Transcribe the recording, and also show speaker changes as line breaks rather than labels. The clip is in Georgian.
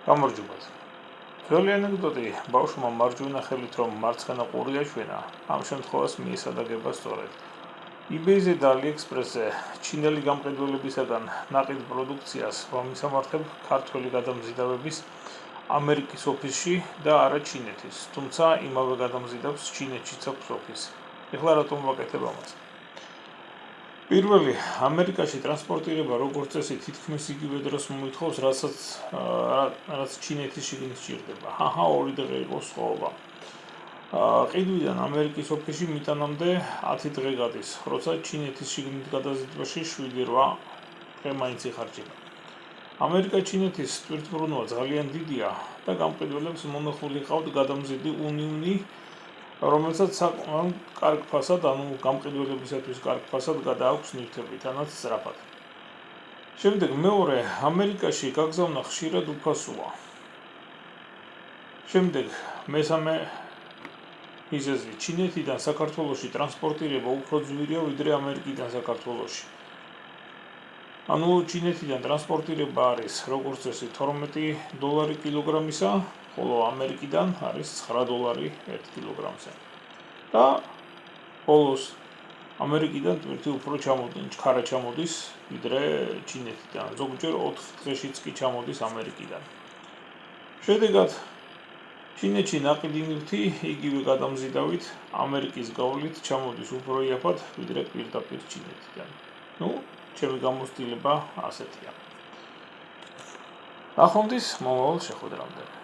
გამარჯობათ. ძველი ანეკდოტი ბავშვმა მარჯვენა ხელით რომ მარცხენა ყური აჩვენა, ამ შემთხვევას მიესადაგება სწორედ. eBay-ზე და AliExpress-ზე ჩინელი გამყიდველებისაგან ნაყიდ პროდუქციას ვამისამართებ ქართველი გადამზიდავების ამერიკის ოფისში და არა ჩინეთის, თუმცა იმავე გადამზიდავს ჩინეთშიც აქვს ოფისი. ეხლა რატომ ვაკეთებ ამას? პირველი, ამერიკაში ტრანსპორტირება როგორც წესი თითქმის იგივე დროს მოითხოვს, რაც ჩინეთის შიგნით სჭირდება. ორი დღე იყო სხვაობა. ყიდვიდან ამერიკის ოფისში მიტანამდე 10 დღე გადის, როცა ჩინეთის შიგნით გადაზიდვაში 7-8 დღე მაინც იხარჯება. ამერიკა-ჩინეთის ტვირთბრუნვა ძალიან დიდია და გამყიდველებს მონახული ყავთ გადამზიდი უნიუნი, რომელსაც საკმაოდ კარგ ფასად, გამყიდველებისათვის კარგ ფასად გადააქვს ნივთები, თანაც სწრაფად. შემდეგ მეორე, ამერიკაში გაგზავნა ხშირად უფასოა. შემდეგ მესამე მიზეზი, ჩინეთიდან საქართველოში ტრანსპორტირება უფრო ძვირია ვიდრე ამერიკიდან საქართველოში. ჩინეთიდან ტრანსპორტირება არის როგორც წესი $12 კილოგრამისა, ხოლო ამერიკიდან არის $9 1 კილოგრამზე. და ბოლოს ამერიკიდან ტვირთი უფრო ჩქარა ჩამოდის ვიდრე ჩინეთიდან, ზოგჯერ 4 დღეშიც კი ჩამოდის ამერიკიდან. შედეგად ჩინეთში ნაყიდი ნივთი იგივე გადამზიდავით ამერიკის გავლით ჩამოდის უფრო იაფად ვიდრე პირდაპირ ჩინეთიდან. ჩემი გამოცდილება ასეთია. ნახვამდის მომავალ შეხვედრამდე.